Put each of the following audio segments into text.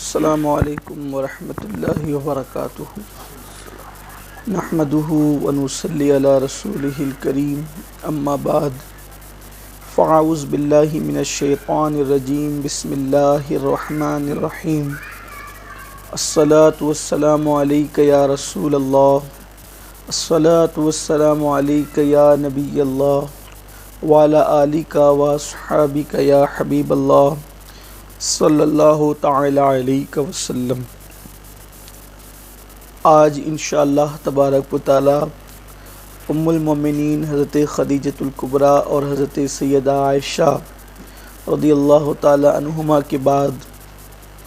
السلام علیکم ورحمۃ اللہ وبرکاتہ نحمده ونصلی علی رسولہ الکریم اما بعد فاعوذ باللہ من الشیطان الرجیم بسم اللہ الرحمن الرحیم الصلاة والسلام علیک یا رسول اللہ الصلاة والسلام علیک یا نبی اللہ وعلی آلک واصحابک یا حبیب اللہ صلی اللہ تعالی علیہ وسلم۔ آج انشاءاللہ تبارک و تعالی ام المومنین حضرت خدیجۃ الکبریٰ اور حضرت سیدہ عائشہ رضی اللہ تعالی عنہما کے بعد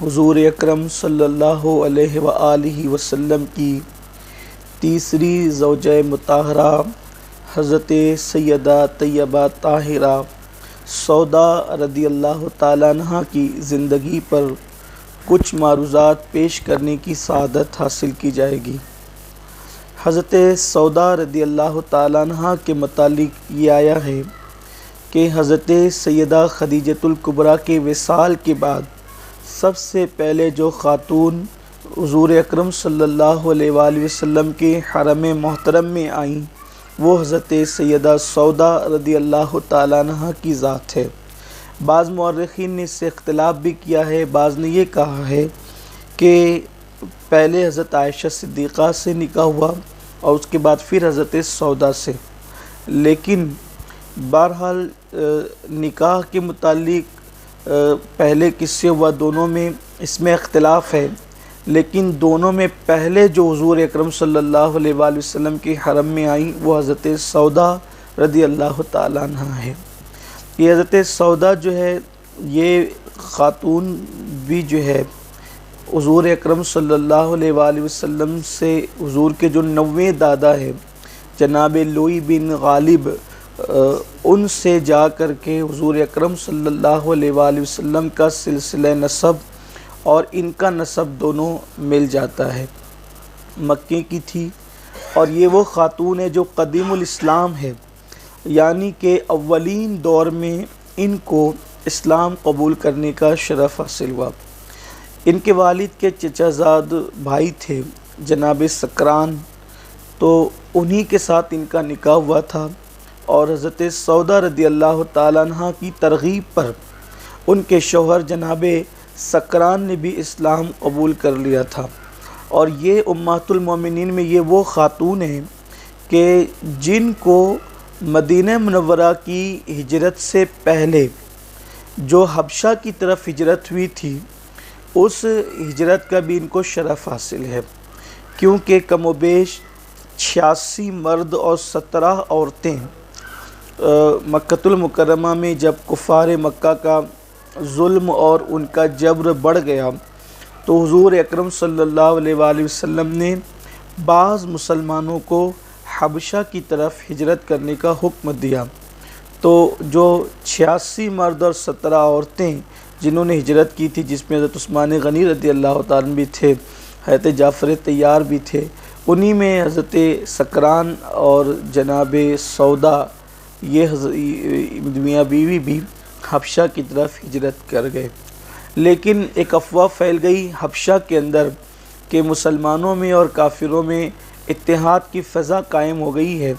حضور اکرم صلی اللہ علیہ وآلہ وسلم کی تیسری زوجہ مطہرہ حضرت سیدہ طیبہ طاہرہ سودا رضی اللہ تعالیٰ عنہ کی زندگی پر کچھ معروضات پیش کرنے کی سعادت حاصل کی جائے گی۔ حضرت سودا رضی اللہ تعالیٰ عنہ کے متعلق یہ آیا ہے کہ حضرت سیدہ خدیجۃ الکبریٰ کے وصال کے بعد سب سے پہلے جو خاتون حضور اکرم صلی اللہ علیہ وآلہ وسلم کے حرم محترم میں آئیں وہ حضرت سیدہ سودا رضی اللہ تعالیٰ عنہ کی ذات ہے۔ بعض مورخین نے اس سے اختلاف بھی کیا ہے، بعض نے یہ کہا ہے کہ پہلے حضرت عائشہ صدیقہ سے نکاح ہوا اور اس کے بعد پھر حضرت سودا سے، لیکن بہرحال نکاح کے متعلق پہلے کس سے ہوا دونوں میں اس میں اختلاف ہے، لیکن دونوں میں پہلے جو حضور اکرم صلی اللہ علیہ وآلہ وسلم کے حرم میں آئیں وہ حضرت سودا رضی اللہ تعالیٰ عنہ ہے۔ یہ حضرت سودا جو ہے یہ خاتون بھی جو ہے حضور اکرم صلی اللہ علیہ وآلہ وسلم سے حضور کے جو 9ویں دادا ہے جناب لوئی بن غالب ان سے جا کر کے حضور اکرم صلی اللہ علیہ وآلہ وسلم کا سلسلہ نسب اور ان کا نسب دونوں مل جاتا ہے، مکے کی تھی اور یہ وہ خاتون ہے جو قدیم الاسلام ہے، یعنی کہ اولین دور میں ان کو اسلام قبول کرنے کا شرف حاصل ہوا۔ ان کے والد کے چچا زاد بھائی تھے جناب سکران، تو انہی کے ساتھ ان کا نکاح ہوا تھا اور حضرت سودا رضی اللہ تعالیٰ عنہ کی ترغیب پر ان کے شوہر جناب سکران نے بھی اسلام قبول کر لیا تھا، اور یہ امہات المومنین میں یہ وہ خاتون ہیں کہ جن کو مدینہ منورہ کی ہجرت سے پہلے جو حبشہ کی طرف ہجرت ہوئی تھی اس ہجرت کا بھی ان کو شرف حاصل ہے، کیونکہ کم و بیش 86 مرد اور 17 عورتیں مکۃ المکرمہ میں جب کفار مکہ کا ظلم اور ان کا جبر بڑھ گیا تو حضور اکرم صلی اللہ علیہ وآلہ وسلم نے بعض مسلمانوں کو حبشہ کی طرف ہجرت کرنے کا حکم دیا، تو جو 86 مرد اور 17 عورتیں جنہوں نے ہجرت کی تھی، جس میں حضرت عثمان غنی رضی اللہ تعالیٰ عنہ بھی تھے، حضرت جعفر طیار بھی تھے، انہی میں حضرت سکران اور جناب سودا یہ میاں بیوی بھی حبشہ کی طرف ہجرت کر گئے۔ لیکن ایک افواہ پھیل گئی حبشہ کے اندر کہ مسلمانوں میں اور کافروں میں اتحاد کی فضا قائم ہو گئی ہے،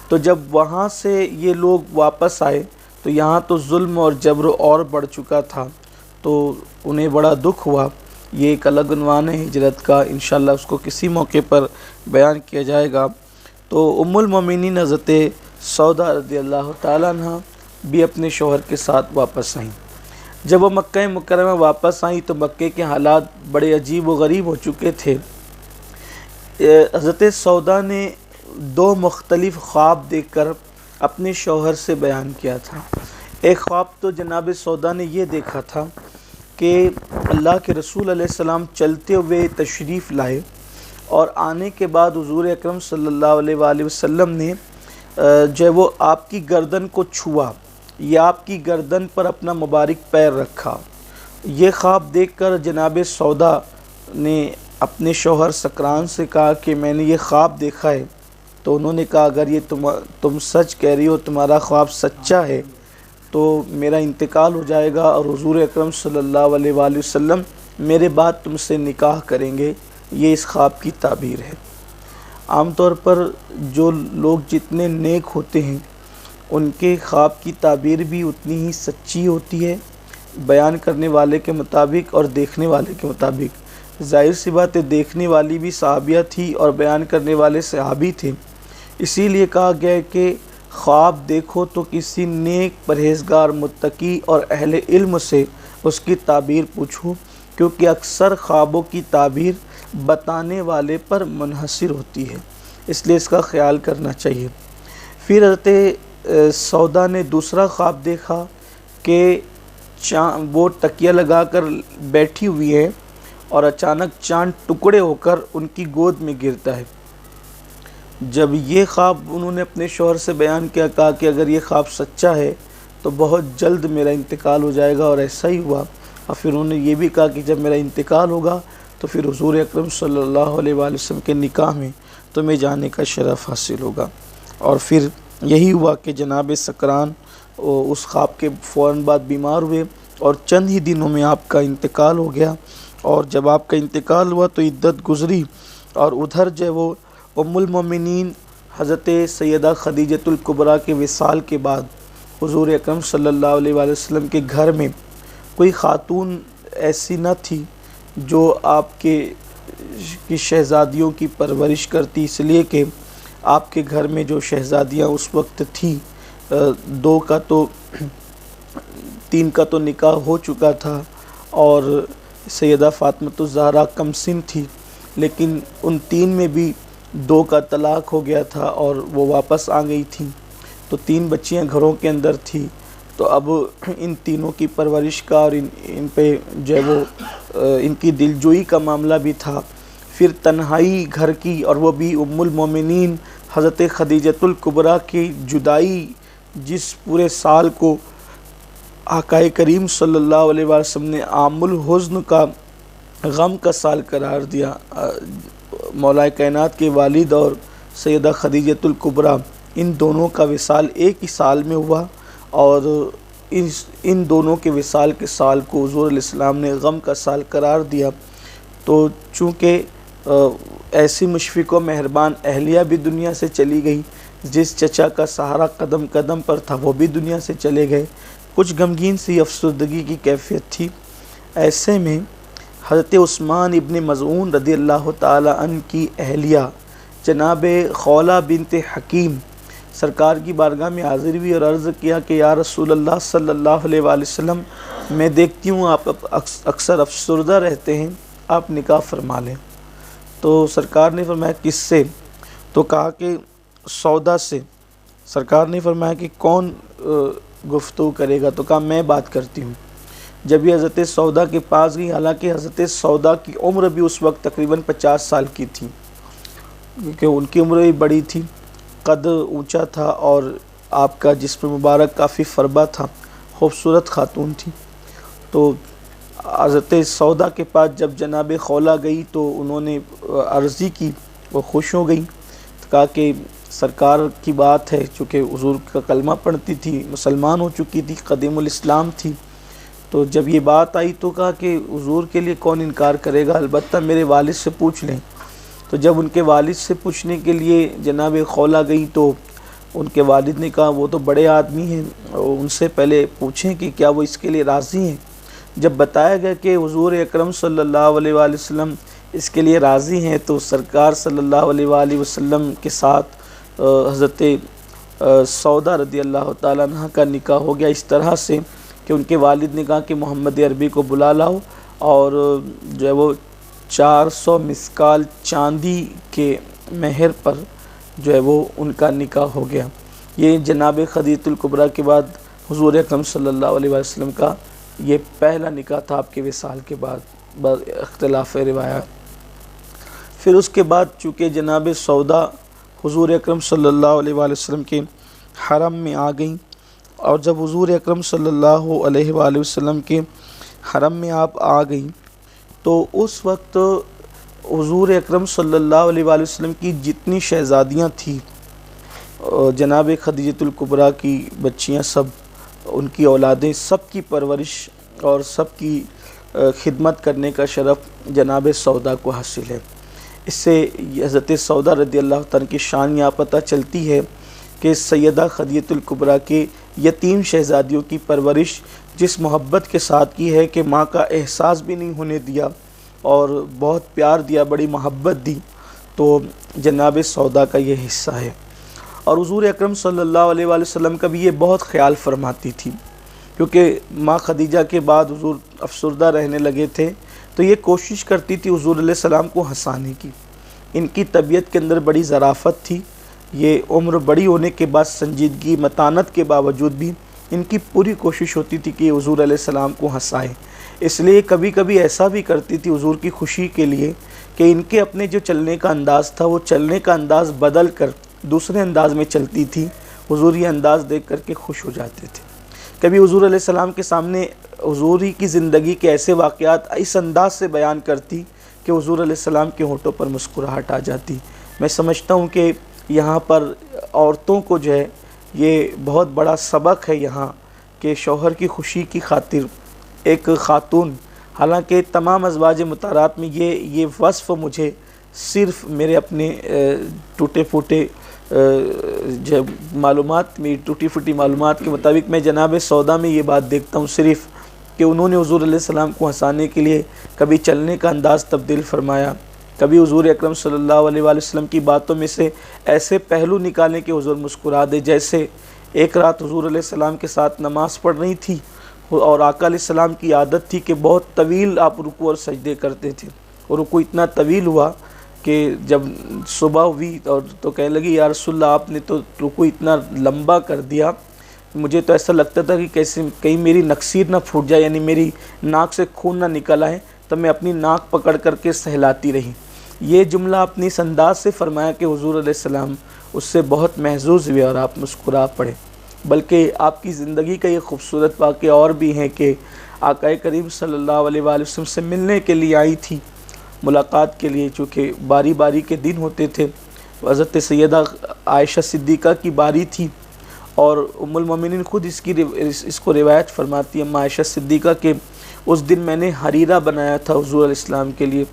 تو جب وہاں سے یہ لوگ واپس آئے تو یہاں تو ظلم اور جبر اور بڑھ چکا تھا، تو انہیں بڑا دکھ ہوا۔ یہ ایک الگ عنوان ہے ہجرت کا، انشاءاللہ اس کو کسی موقع پر بیان کیا جائے گا۔ تو ام المومنین حضرت سودا رضی اللہ تعالیٰ عنہ بھی اپنے شوہر کے ساتھ واپس آئیں۔ جب وہ مکہ مکرمہ واپس آئیں تو مکے کے حالات بڑے عجیب و غریب ہو چکے تھے۔ حضرت سودا نے 2 مختلف خواب دیکھ کر اپنے شوہر سے بیان کیا تھا۔ ایک خواب تو جناب سودا نے یہ دیکھا تھا کہ اللہ کے رسول علیہ السلام چلتے ہوئے تشریف لائے اور آنے کے بعد حضور اکرم صلی اللہ علیہ وآلہ وسلم نے جو ہے وہ آپ کی گردن کو چھوا یا آپ کی گردن پر اپنا مبارک پیر رکھا۔ یہ خواب دیکھ کر جناب سودا نے اپنے شوہر سکران سے کہا کہ میں نے یہ خواب دیکھا ہے، تو انہوں نے کہا اگر یہ تم سچ کہہ رہی ہو، تمہارا خواب سچا ہے تو میرا انتقال ہو جائے گا اور حضور اکرم صلی اللہ علیہ وآلہ وسلم میرے بعد تم سے نکاح کریں گے، یہ اس خواب کی تعبیر ہے۔ عام طور پر جو لوگ جتنے نیک ہوتے ہیں ان کے خواب کی تعبیر بھی اتنی ہی سچی ہوتی ہے، بیان کرنے والے کے مطابق اور دیکھنے والے کے مطابق۔ ظاہر سی بات ہے، دیکھنے والی بھی صحابیہ تھی اور بیان کرنے والے صحابی تھے، اسی لیے کہا گیا ہے کہ خواب دیکھو تو کسی نیک پرہیزگار متقی اور اہل علم سے اس کی تعبیر پوچھو، کیونکہ اکثر خوابوں کی تعبیر بتانے والے پر منحصر ہوتی ہے، اس لیے اس کا خیال کرنا چاہیے۔ پھر حضرت سودا نے دوسرا خواب دیکھا کہ وہ تکیہ لگا کر بیٹھی ہوئی ہے اور اچانک چاند ٹکڑے ہو کر ان کی گود میں گرتا ہے۔ جب یہ خواب انہوں نے اپنے شوہر سے بیان کیا، کہا کہ اگر یہ خواب سچا ہے تو بہت جلد میرا انتقال ہو جائے گا، اور ایسا ہی ہوا۔ اور پھر انہوں نے یہ بھی کہا کہ جب میرا انتقال ہوگا تو پھر حضور اکرم صلی اللہ علیہ وآلہ وسلم کے نکاح میں تمہیں جانے کا شرف حاصل ہوگا۔ اور پھر یہی ہوا کہ جناب سکران اس خواب کے فوراً بعد بیمار ہوئے اور چند ہی دنوں میں آپ کا انتقال ہو گیا۔ اور جب آپ کا انتقال ہوا تو عدت گزری، اور ادھر جو وہ ام المومنین حضرت سیدہ خدیجۃ الکبریٰ کے وصال کے بعد حضور اکرم صلی اللہ علیہ وآلہ وسلم کے گھر میں کوئی خاتون ایسی نہ تھی جو آپ کی شہزادیوں کی پرورش کرتی، اس لیے کہ آپ کے گھر میں جو شہزادیاں اس وقت تھیں، 3 کا تو نکاح ہو چکا تھا، اور سیدہ فاطمۃ الزہرا کم سن تھی، لیکن ان 3 میں بھی 2 کا طلاق ہو گیا تھا اور وہ واپس آ گئی تھیں، تو 3 بچیاں گھروں کے اندر تھیں۔ تو اب ان تینوں کی پرورش کا اور ان پہ جو ہے وہ ان کی دلجوئی کا معاملہ بھی تھا۔ پھر تنہائی گھر کی، اور وہ بھی ام المومنین حضرت خدیجۃ الکبریٰ کی جدائی، جس پورے سال کو آقا کریم صلی اللہ علیہ وسلم نے عام الحزن کا، غم کا سال قرار دیا۔ مولا کائنات کے والد اور سیدہ خدیجۃ الکبریٰ، ان دونوں کا وصال ایک ہی سال میں ہوا، اور ان دونوں کے وصال کے سال کو حضور علیہ السلام نے غم کا سال قرار دیا۔ تو چونکہ ایسی مشفق و مہربان اہلیہ بھی دنیا سے چلی گئی، جس چچا کا سہارا قدم قدم پر تھا وہ بھی دنیا سے چلے گئے، کچھ غمگین سی افسردگی کی کیفیت تھی۔ ایسے میں حضرت عثمان ابن مظعون رضی اللہ تعالی عنہ کی اہلیہ جناب خولہ بنت حکیم سرکار کی بارگاہ میں حاضر ہوئی اور عرض کیا کہ یا رسول اللہ صلی اللہ علیہ وآلہ وسلم، میں دیکھتی ہوں آپ اکثر افسردہ رہتے ہیں، آپ نکاح فرما لیں۔ تو سرکار نے فرمایا کس سے؟ تو کہا کہ سودا سے۔ سرکار نے فرمایا کہ کون گفتگو کرے گا؟ تو کہا میں بات کرتی ہوں۔ جب یہ حضرت سودا کے پاس گئی، حالانکہ حضرت سودا کی عمر بھی اس وقت تقریباً 50 سال کی تھی، کیونکہ ان کی عمر بھی بڑی تھی، قد اونچا تھا، اور آپ کا جسم مبارک کافی فربا تھا، خوبصورت خاتون تھی۔ تو حضرت سودا کے پاس جب جناب خولہ گئی تو انہوں نے عرضی کی، وہ خوش ہو گئی، کہا کہ سرکار کی بات ہے، چونکہ حضور کا کلمہ پڑھتی تھی، مسلمان ہو چکی تھی، قدیم الاسلام تھی، تو جب یہ بات آئی تو کہا کہ حضور کے لیے کون انکار کرے گا، البتہ میرے والد سے پوچھ لیں۔ تو جب ان کے والد سے پوچھنے کے لیے جناب خولہ گئی تو ان کے والد نے کہا وہ تو بڑے آدمی ہیں، ان سے پہلے پوچھیں کہ کیا وہ اس کے لیے راضی ہیں۔ جب بتایا گیا کہ حضور اکرم صلی اللہ علیہ وآلہ وسلم اس کے لیے راضی ہیں، تو سرکار صلی اللہ علیہ وآلہ وسلم کے ساتھ حضرت سودا رضی اللہ تعالیٰ عنہ کا نکاح ہو گیا، اس طرح سے کہ ان کے والد نے کہا کہ محمد عربی کو بلا لاؤ، اور جو ہے وہ 400 مسکال چاندی کے مہر پر جو ہے وہ ان کا نکاح ہو گیا۔ یہ جناب خدیجۃ الکبریٰ کے بعد حضور اکرم صلی اللہ علیہ وسلم کا یہ پہلا نکاح تھا آپ کے وصال کے بعد، اختلاف روایات۔ پھر اس کے بعد چونکہ جناب سودا حضور اکرم صلی اللہ علیہ وسلم کے حرم میں آ گئیں، اور جب حضور اکرم صلی اللہ علیہ وآلہ وسلم کے حرم میں آپ آ گئیں تو اس وقت حضور اکرم صلی اللہ علیہ وآلہ وسلم کی جتنی شہزادیاں تھیں، جناب خدیجۃ الکبریٰ کی بچیاں، سب ان کی اولادیں، سب کی پرورش اور سب کی خدمت کرنے کا شرف جناب سودا کو حاصل ہے۔ اس سے حضرت سودا رضی اللہ تعالیٰ کی شان یہاں پتہ چلتی ہے کہ سیدہ خدیجہ الکبریٰ کے یتیم شہزادیوں کی پرورش جس محبت کے ساتھ کی ہے کہ ماں کا احساس بھی نہیں ہونے دیا اور بہت پیار دیا، بڑی محبت دی، تو جناب سودا کا یہ حصہ ہے۔ اور حضور اکرم صلی اللہ علیہ وآلہ وسلم کا بھی یہ بہت خیال فرماتی تھی، کیونکہ ماں خدیجہ کے بعد حضور افسردہ رہنے لگے تھے، تو یہ کوشش کرتی تھی حضور علیہ السلام کو ہنسانے کی۔ ان کی طبیعت کے اندر بڑی ظرافت تھی، یہ عمر بڑی ہونے کے بعد سنجیدگی متانت کے باوجود بھی ان کی پوری کوشش ہوتی تھی کہ حضور علیہ السلام کو ہنسائیں۔ اس لیے کبھی کبھی ایسا بھی کرتی تھی حضور کی خوشی کے لیے کہ ان کے اپنے جو چلنے کا انداز تھا وہ چلنے کا انداز بدل کر دوسرے انداز میں چلتی تھی، حضور یہ انداز دیکھ کر کے خوش ہو جاتے تھے۔ کبھی حضور علیہ السلام کے سامنے حضور ہی کی زندگی کے ایسے واقعات اس انداز سے بیان کرتی کہ حضور علیہ السلام کے ہونٹوں پر مسکراہٹ آ جاتی۔ میں سمجھتا ہوں کہ یہاں پر عورتوں کو جو ہے یہ بہت بڑا سبق ہے یہاں کہ شوہر کی خوشی کی خاطر ایک خاتون، حالانکہ تمام ازواج مطہرات میں یہ وصف مجھے صرف میرے اپنے ٹوٹے پھوٹے معلومات میں ٹوٹی پھوٹی معلومات کے مطابق میں جناب سودا میں یہ بات دیکھتا ہوں صرف کہ انہوں نے حضور علیہ السلام کو ہنسانے کے لیے کبھی چلنے کا انداز تبدیل فرمایا، کبھی حضور اکرم صلی اللہ علیہ وآلہ وسلم کی باتوں میں سے ایسے پہلو نکالیں کہ حضور مسکرا دے۔ جیسے ایک رات حضور علیہ السلام کے ساتھ نماز پڑھ رہی تھی اور آقا علیہ السلام کی عادت تھی کہ بہت طویل آپ رکوع اور سجدے کرتے تھے، اور رکوع اتنا طویل ہوا کہ جب صبح ہوئی اور تو کہنے لگی یا رسول اللہ آپ نے تو رکوع اتنا لمبا کر دیا، مجھے تو ایسا لگتا تھا کہ کیسے کہیں میری نکسیر نہ پھوٹ جائے، یعنی میری ناک سے خون نہ نکل آئے، تب میں اپنی ناک پکڑ کر کے سہلاتی رہی۔ یہ جملہ اپنی اس انداز سے فرمایا کہ حضور علیہ السلام اس سے بہت محظوظ ہوئے اور آپ مسکرا پڑے۔ بلکہ آپ کی زندگی کا یہ خوبصورت واقعہ اور بھی ہے کہ آقا کریم صلی اللہ علیہ وآلہ وسلم سے ملنے کے لیے آئی تھی، ملاقات کے لیے، چونکہ باری باری کے دن ہوتے تھے۔ حضرت سیدہ عائشہ صدیقہ کی باری تھی اور ام المومنین خود اس کو روایت فرماتی ہے عائشہ صدیقہ کہ اس دن میں نے حریرہ بنایا تھا حضور علیہ السلام کے لیے۔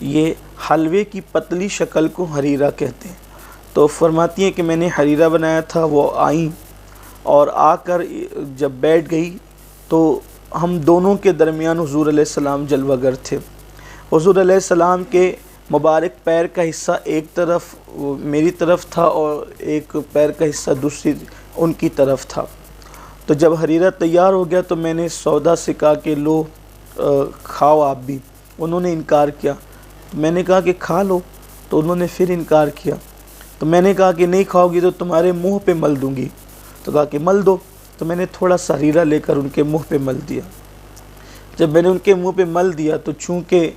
یہ حلوے کی پتلی شکل کو حریرہ کہتے ہیں، تو فرماتی ہیں کہ میں نے حریرہ بنایا تھا، وہ آئیں اور آ کر جب بیٹھ گئی تو ہم دونوں کے درمیان حضور علیہ السلام جلوہ گر تھے۔ حضور علیہ السلام کے مبارک پیر کا حصہ ایک طرف میری طرف تھا اور ایک پیر کا حصہ دوسری ان کی طرف تھا۔ تو جب حریرہ تیار ہو گیا تو میں نے سودا سے کہا کہ لو کھاؤ آپ بھی، انہوں نے انکار کیا، تو میں نے کہا کہ کھا لو، تو انہوں نے پھر انکار کیا، تو میں نے کہا کہ نہیں کھاؤ گی تو تمہارے منہ پہ مل دوں گی، تو کہا کہ مل دو، تو میں نے تھوڑا سا حریرہ لے کر ان کے منہ پہ مل دیا۔ جب میں نے ان کے منہ پہ مل دیا تو چونکہ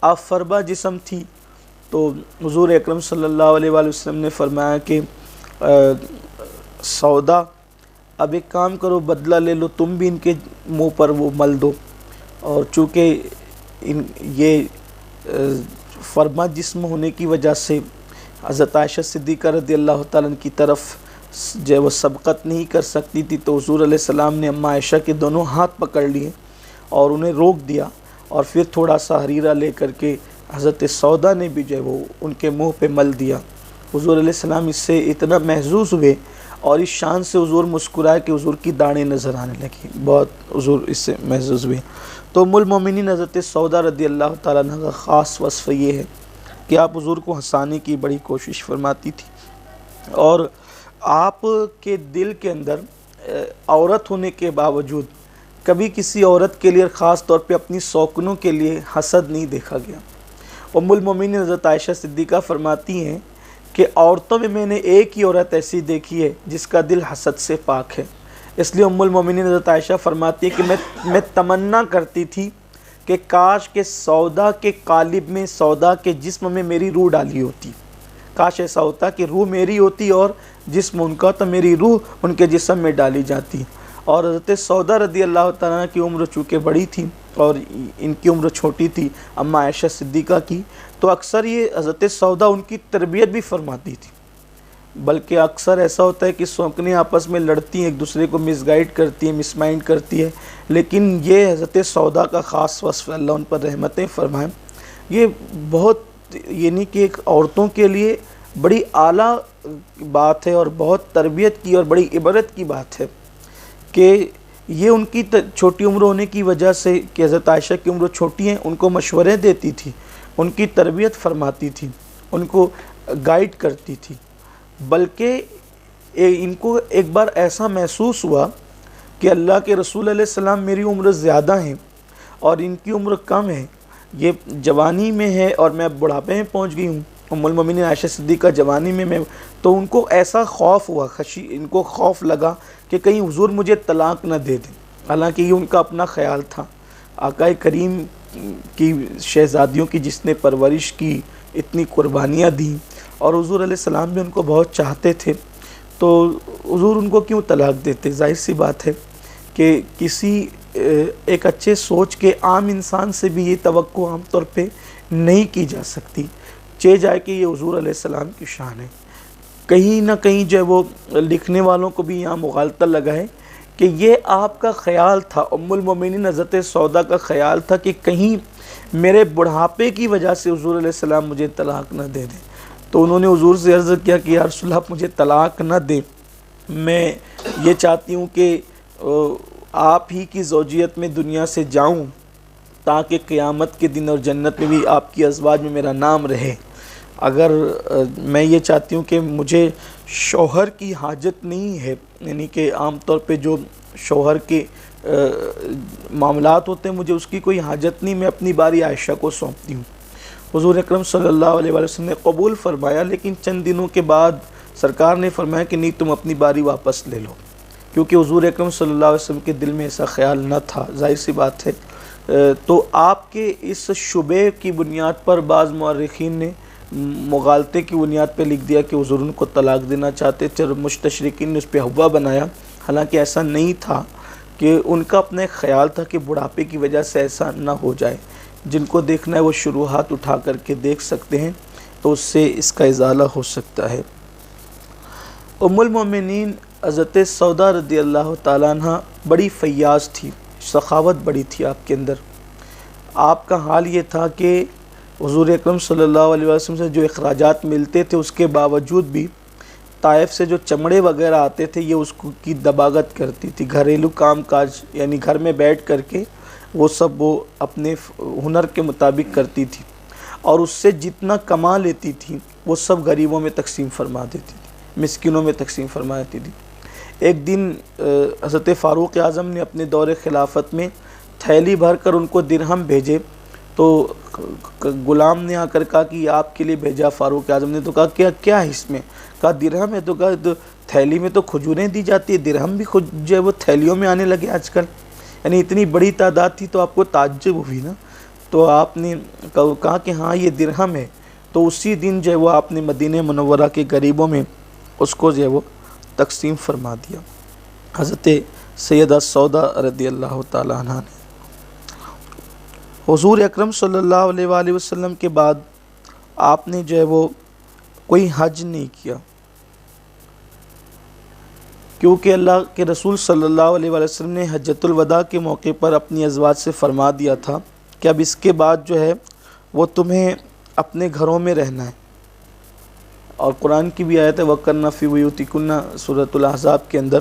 آپ فربا جسم تھی تو حضور اکرم صلی اللہ علیہ وآلہ وسلم نے فرمایا کہ سودا اب ایک کام کرو، بدلہ لے لو، تم بھی ان کے منہ پر وہ مل دو۔ اور چونکہ یہ فرما جسم ہونے کی وجہ سے حضرت عائشہ صدیقہ رضی اللہ تعالیٰ عنہ کی طرف جو وہ سبقت نہیں کر سکتی تھی، تو حضور علیہ السلام نے اماں عائشہ کے دونوں ہاتھ پکڑ لیے اور انہیں روک دیا، اور پھر تھوڑا سا حریرہ لے کر کے حضرت سودا نے بھی جو ہے وہ ان کے منہ پہ مل دیا۔ حضور علیہ السلام اس سے اتنا محظوظ ہوئے اور اس شان سے حضور مسکرائے کہ حضور کی داڑھیں نظر آنے لگی، بہت حضور اس سے محظوظ ہوئے۔ تو ام المومنین حضرت سودا رضی اللہ تعالیٰ عنہ کا خاص وصف یہ ہے کہ آپ حضور کو ہنسانے کی بڑی کوشش فرماتی تھی، اور آپ کے دل کے اندر عورت ہونے کے باوجود کبھی کسی عورت کے لیے خاص طور پہ اپنی سوکنوں کے لیے حسد نہیں دیکھا گیا۔ ام المومنین حضرت عائشہ صدیقہ فرماتی ہیں کہ عورتوں میں نے ایک ہی عورت ایسی دیکھی ہے جس کا دل حسد سے پاک ہے۔ اس لیے ام المومنین حضرت عائشہ فرماتی ہے کہ میں تمنا کرتی تھی کہ کاش کہ سودا کے قالب میں، سودا کے جسم میں میری روح ڈالی ہوتی، کاش ایسا ہوتا کہ روح میری ہوتی اور جسم ان کا، تو میری روح ان کے جسم میں ڈالی جاتی۔ اور حضرت سودا رضی اللہ تعالیٰ کی عمر چونکہ بڑی تھی اور ان کی عمر چھوٹی تھی اماں عائشہ صدیقہ کی، تو اکثر یہ حضرت سودا ان کی تربیت بھی فرماتی تھی۔ بلکہ اکثر ایسا ہوتا ہے کہ سونکنیں آپس میں لڑتی ہیں، ایک دوسرے کو مس گائیڈ کرتی ہیں، مس مائنڈ کرتی ہے، لیکن یہ حضرت سودا کا خاص وصف ہے، اللہ ان پر رحمتیں فرمائیں۔ یہ بہت یعنی کہ ایک عورتوں کے لیے بڑی اعلیٰ بات ہے اور بہت تربیت کی اور بڑی عبرت کی بات ہے کہ یہ ان کی چھوٹی عمر ہونے کی وجہ سے کہ حضرت عائشہ کی عمر چھوٹی ہیں، ان کو مشورے دیتی تھی، ان کی تربیت فرماتی تھی، ان کو گائیڈ کرتی تھی، بلکہ ان کو ایک بار ایسا محسوس ہوا کہ اللہ کے رسول علیہ السلام میری عمر زیادہ ہیں اور ان کی عمر کم ہے، یہ جوانی میں ہے اور میں بڑھاپے میں پہنچ گئی ہوں، ام المومنین عائشہ صدیقہ جوانی میں تو ان کو ایسا خوف ہوا، ان کو خوف لگا کہ کہیں حضور مجھے طلاق نہ دے دیں، حالانکہ یہ ان کا اپنا خیال تھا۔ آقا کریم کی شہزادیوں کی جس نے پرورش کی، اتنی قربانیاں دیں، اور حضور علیہ السلام بھی ان کو بہت چاہتے تھے، تو حضور ان کو کیوں طلاق دیتے؟ ظاہر سی بات ہے کہ کسی ایک اچھے سوچ کے عام انسان سے بھی یہ توقع عام طور پہ نہیں کی جا سکتی، چہ جائے کہ یہ حضور علیہ السلام کی شان ہے۔ کہیں نہ کہیں جو ہے وہ لکھنے والوں کو بھی یہاں مغالطہ لگا ہے کہ یہ آپ کا خیال تھا، ام المومنین حضرت سودا کا خیال تھا کہ کہیں میرے بڑھاپے کی وجہ سے حضور علیہ السلام مجھے طلاق نہ دے دیں، تو انہوں نے حضور سے عرض کیا کہ یا رسول اللہ مجھے طلاق نہ دیں، میں یہ چاہتی ہوں کہ آپ ہی کی زوجیت میں دنیا سے جاؤں تاکہ قیامت کے دن اور جنت میں بھی آپ کی ازواج میں میرا نام رہے۔ اگر میں یہ چاہتی ہوں کہ مجھے شوہر کی حاجت نہیں ہے، یعنی کہ عام طور پہ جو شوہر کے معاملات ہوتے ہیں مجھے اس کی کوئی حاجت نہیں، میں اپنی باری عائشہ کو سونپتی ہوں۔ حضور اکرم صلی اللہ علیہ وسلم نے قبول فرمایا، لیکن چند دنوں کے بعد سرکار نے فرمایا کہ نہیں، تم اپنی باری واپس لے لو، کیونکہ حضور اکرم صلی اللہ علیہ وسلم کے دل میں ایسا خیال نہ تھا، ظاہر سی بات ہے۔ تو آپ کے اس شبے کی بنیاد پر بعض مورخین نے مغالطے کی بنیاد پہ لکھ دیا کہ حضور ان کو طلاق دینا چاہتے تھے، اور مستشرقین نے اس پہ حوا بنایا، حالانکہ ایسا نہیں تھا، کہ ان کا اپنا ایک خیال تھا کہ بڑھاپے کی وجہ سے ایسا نہ ہو جائے۔ جن کو دیکھنا ہے وہ شروحات اٹھا کر کے دیکھ سکتے ہیں، تو اس سے اس کا ازالہ ہو سکتا ہے۔ ام المومنین حضرت سودا رضی اللہ تعالیٰ عنہ بڑی فیاض تھی، سخاوت بڑی تھی آپ کے اندر۔ آپ کا حال یہ تھا کہ حضور اکرم صلی اللہ علیہ وسلم سے جو اخراجات ملتے تھے اس کے باوجود بھی طائف سے جو چمڑے وغیرہ آتے تھے یہ اس کی دباغت کرتی تھی، گھریلو کام کاج یعنی گھر میں بیٹھ کر کے وہ سب وہ اپنے ہنر کے مطابق کرتی تھی، اور اس سے جتنا کما لیتی تھی وہ سب غریبوں میں تقسیم فرما دیتی تھی، مسکینوں میں تقسیم فرما دیتی تھی۔ ایک دن حضرت فاروق اعظم نے اپنے دور خلافت میں تھیلی بھر کر ان کو درہم بھیجے، تو غلام نے آ کر کہا کہ یہ آپ کے لیے بھیجا۔ فاروق اعظم نے تو کہا کیا ہے اس میں؟ کہا درہم ہے۔ تو کہا تھیلی میں تو کھجوریں دی جاتی ہے، درہم بھی جو ہے وہ تھیلیوں میں آنے لگے آج کل، یعنی اتنی بڑی تعداد تھی تو آپ کو تعجب ہوئی نا۔ تو آپ نے کہا کہ ہاں یہ درہم ہے، تو اسی دن جو ہے وہ آپ نے مدینہ منورہ کے غریبوں میں اس کو جو ہے وہ تقسیم فرما دیا، حضرت سیدہ سودا رضی اللہ تعالیٰ عنہ نے۔ حضور اکرم صلی اللہ علیہ وآلہ وسلم کے بعد آپ نے جو ہے وہ کوئی حج نہیں کیا، کیونکہ اللہ کے رسول صلی اللہ علیہ وآلہ وسلم نے حجۃ الوداع کے موقع پر اپنی ازواج سے فرما دیا تھا کہ اب اس کے بعد جو ہے وہ تمہیں اپنے گھروں میں رہنا ہے، اور قرآن کی بھی آیت ہے وَقَرْنَ فِي بُيُوتِكُنَّ سورۃ الاحزاب کے اندر۔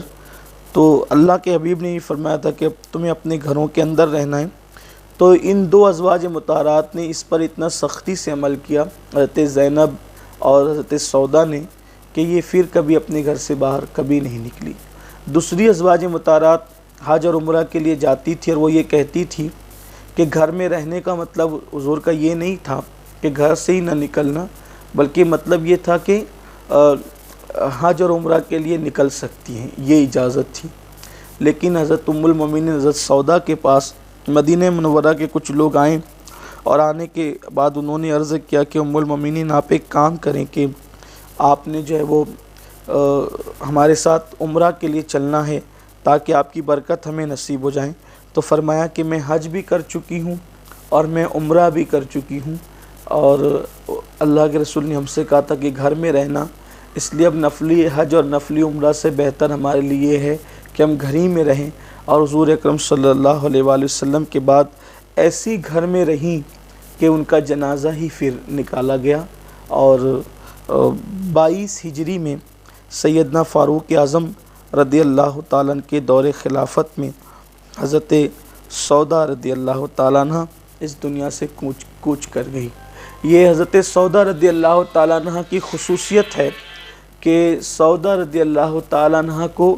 تو اللہ کے حبیب نے یہ فرمایا تھا کہ اب تمہیں اپنے گھروں کے اندر رہنا ہے۔ تو ان دو ازواج مطہرات نے اس پر اتنا سختی سے عمل کیا، حضرت زینب اور حضرت سودا نے، کہ یہ پھر کبھی اپنے گھر سے باہر کبھی نہیں نکلی۔ دوسری ازواج مطہرات حج اور عمرہ کے لیے جاتی تھی، اور وہ یہ کہتی تھی کہ گھر میں رہنے کا مطلب حضور کا یہ نہیں تھا کہ گھر سے ہی نہ نکلنا، بلکہ مطلب یہ تھا کہ حج اور عمرہ کے لیے نکل سکتی ہیں، یہ اجازت تھی۔ لیکن حضرت ام المومنین حضرت سودا کے پاس مدینہ منورہ کے کچھ لوگ آئیں، اور آنے کے بعد انہوں نے عرض کیا کہ ام المومنین آپ ایک کام کریں کہ آپ نے جو ہے وہ ہمارے ساتھ عمرہ کے لیے چلنا ہے تاکہ آپ کی برکت ہمیں نصیب ہو جائیں۔ تو فرمایا کہ میں حج بھی کر چکی ہوں اور میں عمرہ بھی کر چکی ہوں، اور اللہ کے رسول نے ہم سے کہا تھا کہ گھر میں رہنا اس لیے اب نفلی حج اور نفلی عمرہ سے بہتر ہمارے لیے ہے کہ ہم گھر ہی میں رہیں، اور حضور اکرم صلی اللہ علیہ وآلہ وسلم کے بعد ایسی گھر میں رہیں کہ ان کا جنازہ ہی پھر نکالا گیا۔ اور 22 ہجری میں سیدنا فاروق اعظم رضی اللہ تعالیٰ عنہ کے دور خلافت میں حضرت سودا رضی اللہ تعالیٰ عنہ اس دنیا سے کوچ کر گئی۔ یہ حضرت سودا رضی اللہ تعالیٰ عنہ کی خصوصیت ہے کہ سودا رضی اللہ تعالیٰ عنہ کو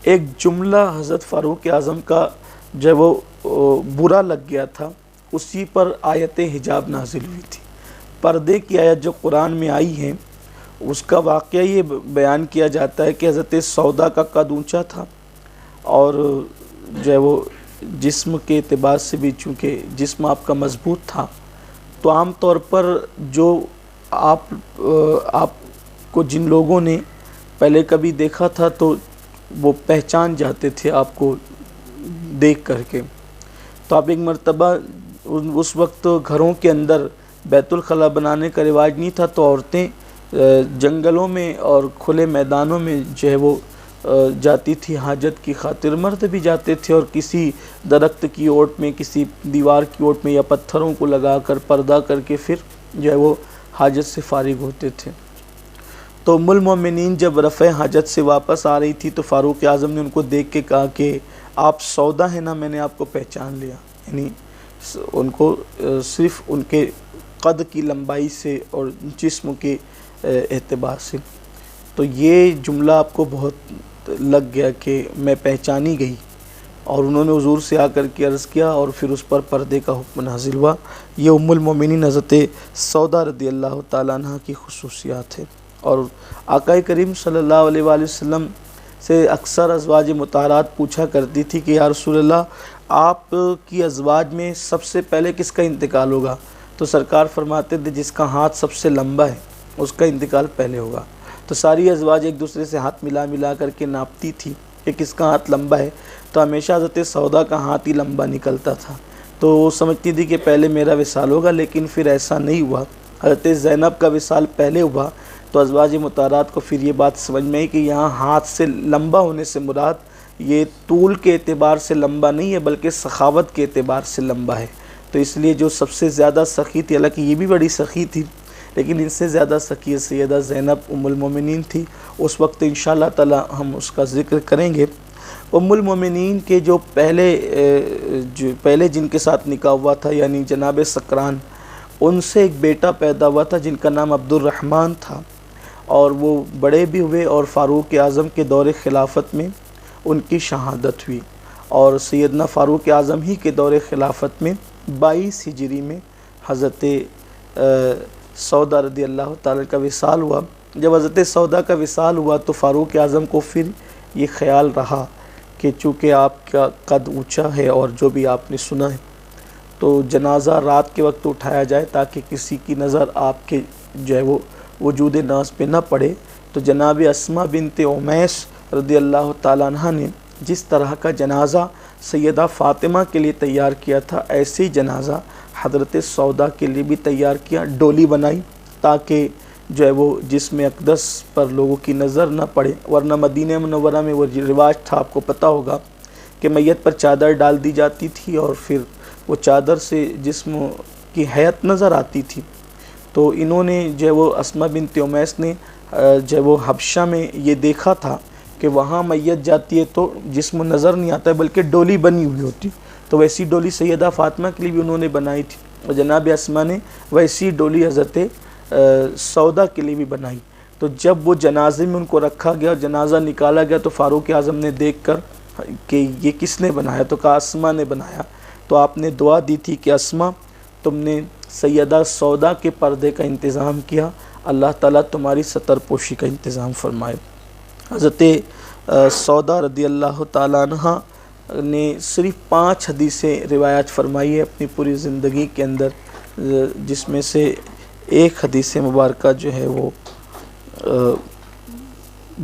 ایک جملہ حضرت فاروق اعظم کا جب وہ برا لگ گیا تھا، اسی پر آیت حجاب نازل ہوئی تھی۔ پردے کی آیت جو قرآن میں آئی ہے اس کا واقعہ یہ بیان کیا جاتا ہے کہ حضرت سودا کا قد اونچا تھا، اور جو ہے وہ جسم کے اعتبار سے بھی چونکہ جسم آپ کا مضبوط تھا، تو عام طور پر جو آپ کو جن لوگوں نے پہلے کبھی دیکھا تھا تو وہ پہچان جاتے تھے آپ کو دیکھ کر کے۔ تو آپ ایک مرتبہ اس وقت گھروں کے اندر بیت الخلاء بنانے کا رواج نہیں تھا، تو عورتیں جنگلوں میں اور کھلے میدانوں میں جو ہے وہ جاتی تھی حاجت کی خاطر، مرد بھی جاتے تھے، اور کسی درخت کی اوٹ میں، کسی دیوار کی اوٹ میں یا پتھروں کو لگا کر پردہ کر کے پھر جو ہے وہ حاجت سے فارغ ہوتے تھے۔ تو ام المومنین جب رفع حاجت سے واپس آ رہی تھی تو فاروق اعظم نے ان کو دیکھ کے کہا کہ آپ سودا ہیں نا، میں نے آپ کو پہچان لیا، یعنی ان کو صرف ان کے قد کی لمبائی سے اور جسم کے اعتبار سے۔ تو یہ جملہ آپ کو بہت لگ گیا کہ میں پہچانی گئی، اور انہوں نے حضور سے آ کر کے عرض کیا، اور پھر اس پر پردے کا حکم نازل ہوا۔ یہ ام المومنین حضرت سودا رضی اللہ تعالیٰ عنہ کی خصوصیات ہے۔ اور آقا کریم صلی اللہ علیہ وآلہ وسلم سے اکثر ازواج مطہرات پوچھا کرتی تھی کہ یا رسول اللہ، آپ کی ازواج میں سب سے پہلے کس کا انتقال ہوگا؟ تو سرکار فرماتے تھے جس کا ہاتھ سب سے لمبا ہے اس کا انتقال پہلے ہوگا۔ تو ساری ازواج ایک دوسرے سے ہاتھ ملا کر کے ناپتی تھی کہ کس کا ہاتھ لمبا ہے، تو ہمیشہ حضرت سودا کا ہاتھ ہی لمبا نکلتا تھا، تو وہ سمجھتی تھی کہ پہلے میرا وصال ہوگا، لیکن پھر ایسا نہیں ہوا۔ حضرت زینب کا وصال پہلے ہوا، تو ازواج مطہرات کو پھر یہ بات سمجھ میں آئی کہ یہاں ہاتھ سے لمبا ہونے سے مراد یہ طول کے اعتبار سے لمبا نہیں ہے بلکہ سخاوت کے اعتبار سے لمبا ہے۔ تو اس لیے جو سب سے زیادہ سخی تھی، حالانکہ یہ بھی بڑی سخی تھی، لیکن ان سے زیادہ سخی سیدہ زینب ام المومنین تھی۔ اس وقت انشاءاللہ تعالی ہم اس کا ذکر کریں گے۔ ام المومنین کے جو پہلے جن کے ساتھ نکاح ہوا تھا، یعنی جناب سکران، ان سے ایک بیٹا پیدا ہوا تھا جن کا نام عبد الرحمن تھا، اور وہ بڑے بھی ہوئے، اور فاروق اعظم کے دور خلافت میں ان کی شہادت ہوئی، اور سیدنا فاروق اعظم ہی کے دور خلافت میں 22 ہجری میں حضرت سودا رضی اللہ تعالیٰ کا وصال ہوا۔ جب حضرت سودا کا وصال ہوا تو فاروق اعظم کو پھر یہ خیال رہا کہ چونکہ آپ کا قد اونچا ہے اور جو بھی آپ نے سنا ہے، تو جنازہ رات کے وقت اٹھایا جائے تاکہ کسی کی نظر آپ کے جو ہے وہ وجود ناز پہ نہ پڑے۔ تو جناب اسماء بنت امیس رضی اللہ تعالیٰ عنہ نے جس طرح کا جنازہ سیدہ فاطمہ کے لیے تیار کیا تھا، ایسے ہی جنازہ حضرت سودا کے لیے بھی تیار کیا، ڈولی بنائی تاکہ جو ہے وہ جسم اقدس پر لوگوں کی نظر نہ پڑے، ورنہ مدینہ منورہ میں وہ رواج تھا، آپ کو پتہ ہوگا کہ میت پر چادر ڈال دی جاتی تھی اور پھر وہ چادر سے جسم کی حیت نظر آتی تھی۔ تو انہوں نے جو ہے وہ اسماء بنت امیس نے جو ہے وہ حبشہ میں یہ دیکھا تھا کہ وہاں میت جاتی ہے تو جسم نظر نہیں آتا ہے بلکہ ڈولی بنی ہوئی ہوتی، تو ویسی ڈولی سیدہ فاطمہ کے لیے بھی انہوں نے بنائی تھی، اور جناب اسماء نے ویسی ڈولی حضرت سودا کے لیے بھی بنائی۔ تو جب وہ جنازے میں ان کو رکھا گیا اور جنازہ نکالا گیا تو فاروق اعظم نے دیکھ کر کہ یہ کس نے بنایا، تو کہا اسماء نے بنایا۔ تو آپ نے دعا دی تھی کہ اسماء، تم نے سیدہ سودا کے پردے کا انتظام کیا، اللہ تعالیٰ تمہاری ستر پوشی کا انتظام فرمائے۔ حضرت سودا رضی اللہ تعالیٰ عنہ نے صرف 5 حدیثیں روایات فرمائی ہے اپنی پوری زندگی کے اندر، جس میں سے ایک حدیث مبارکہ جو ہے وہ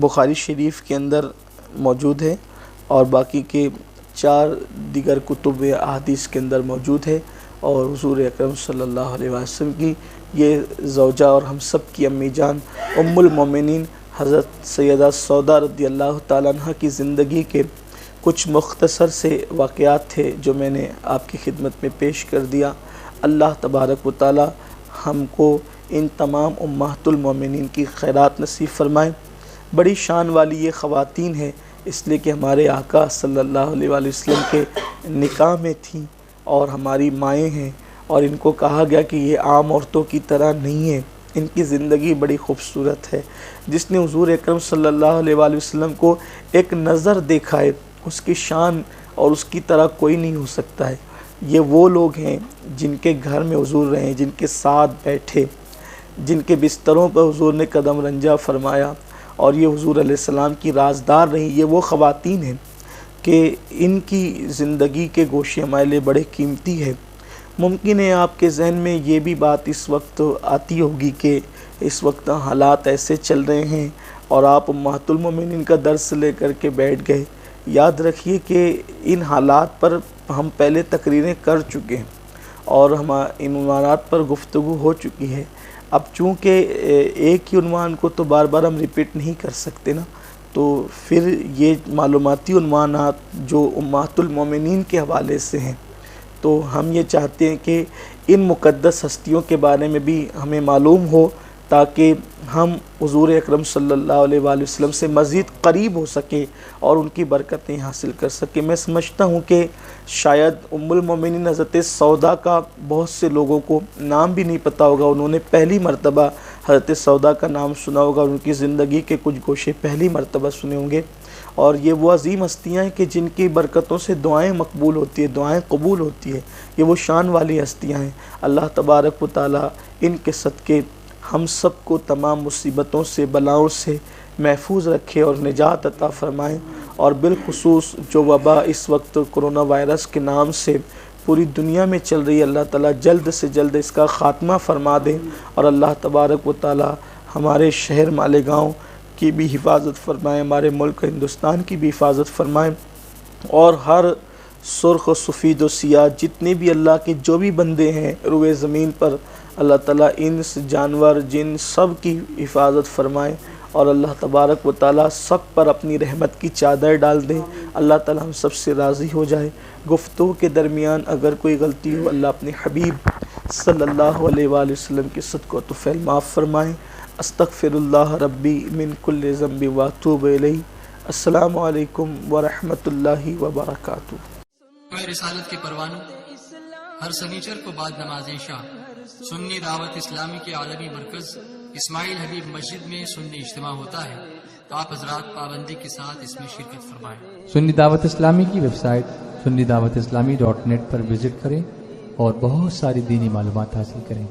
بخاری شریف کے اندر موجود ہے، اور باقی کے 4 دیگر کتب احادیث کے اندر موجود ہے، اور حضور اکرم صلی اللہ علیہ وسلم کی یہ زوجہ اور ہم سب کی امی جان ام المومنین حضرت سیدہ سودا رضی اللہ تعالیٰ عنہ کی زندگی کے کچھ مختصر سے واقعات تھے جو میں نے آپ کی خدمت میں پیش کر دیا۔ اللہ تبارک و تعالیٰ ہم کو ان تمام امہات المومنین کی خیرات نصیب فرمائے۔ بڑی شان والی یہ خواتین ہیں، اس لیے کہ ہمارے آقا صلی اللہ علیہ وآلہ وسلم کے نکاح میں تھیں اور ہماری مائیں ہیں، اور ان کو کہا گیا کہ یہ عام عورتوں کی طرح نہیں ہے، ان کی زندگی بڑی خوبصورت ہے۔ جس نے حضور اکرم صلی اللہ علیہ وآلہ وسلم کو ایک نظر دیکھا ہے، اس کی شان اور اس کی طرح کوئی نہیں ہو سکتا ہے۔ یہ وہ لوگ ہیں جن کے گھر میں حضور رہے، جن کے ساتھ بیٹھے، جن کے بستروں پر حضور نے قدم رنجہ فرمایا، اور یہ حضور علیہ السلام کی رازدار رہیں۔ یہ وہ خواتین ہیں کہ ان کی زندگی کے گوشے ہمارے لیے بڑے قیمتی ہے۔ ممکن ہے آپ کے ذہن میں یہ بھی بات اس وقت آتی ہوگی کہ اس وقت حالات ایسے چل رہے ہیں اور آپ امہات المومنین کا درس لے کر کے بیٹھ گئے۔ یاد رکھیے کہ ان حالات پر ہم پہلے تقریریں کر چکے ہیں اور ان عنوانات پر گفتگو ہو چکی ہے۔ اب چونکہ ایک ہی عنوان کو تو بار بار ہم ریپیٹ نہیں کر سکتے نا، تو پھر یہ معلوماتی عنوانات جو امہات المومنین کے حوالے سے ہیں، تو ہم یہ چاہتے ہیں کہ ان مقدس ہستیوں کے بارے میں بھی ہمیں معلوم ہو، تاکہ ہم حضور اکرم صلی اللہ علیہ وآلہ وسلم سے مزید قریب ہو سکیں اور ان کی برکتیں حاصل کر سکیں۔ میں سمجھتا ہوں کہ شاید ام المومنین حضرت سودا کا بہت سے لوگوں کو نام بھی نہیں پتہ ہوگا، انہوں نے پہلی مرتبہ حضرت سودا کا نام سنا ہوگا، ان کی زندگی کے کچھ گوشے پہلی مرتبہ سنے ہوں گے۔ اور یہ وہ عظیم ہستیاں ہیں کہ جن کی برکتوں سے دعائیں مقبول ہوتی ہیں، دعائیں قبول ہوتی ہیں۔ یہ وہ شان والی ہستیاں ہیں۔ اللہ تبارک و تعالیٰ ان کے صدقے ہم سب کو تمام مصیبتوں سے، بلاؤں سے محفوظ رکھے اور نجات عطا فرمائیں، اور بالخصوص جو وبا اس وقت کرونا وائرس کے نام سے پوری دنیا میں چل رہی ہے، اللہ تعالیٰ جلد سے جلد اس کا خاتمہ فرما دیں، اور اللہ تبارک و تعالیٰ ہمارے شہر مالیگاؤں کی بھی حفاظت فرمائیں، ہمارے ملک ہندوستان کی بھی حفاظت فرمائیں، اور ہر سرخ و سفید و سیاہ جتنے بھی اللہ کے جو بھی بندے ہیں روئے زمین پر، اللہ تعالیٰ انس، جانور، جن سب کی حفاظت فرمائیں، اور اللہ تبارک و تعالیٰ سب پر اپنی رحمت کی چادر ڈال دیں۔ اللہ تعالیٰ ہم سب سے راضی ہو جائے۔ گفتگو کے درمیان اگر کوئی غلطی ہو، اللہ اپنے حبیب صلی اللہ علیہ وآلہ وسلم کے صدقہ و طفیل معاف فرمائیں۔ استغفر اللہ ربی من کل ذنب واتوب الیہ۔ السلام علیکم ورحمۃ اللہ وبرکاتہ۔ رسالت کے پروانوں، ہر سنیچر کو بعد نماز عشاء سنی دعوت اسلامی کے عالمی مرکز اسماعیل حبیب مسجد میں سنی اجتماع ہوتا ہے۔ آپ حضرات پابندی کے ساتھ اس میں شرکت فرمائیں۔ سنی دعوت اسلامی کی ویب سائٹ sunnidawatIslami.net پر وزٹ کریں اور بہت ساری دینی معلومات حاصل کریں۔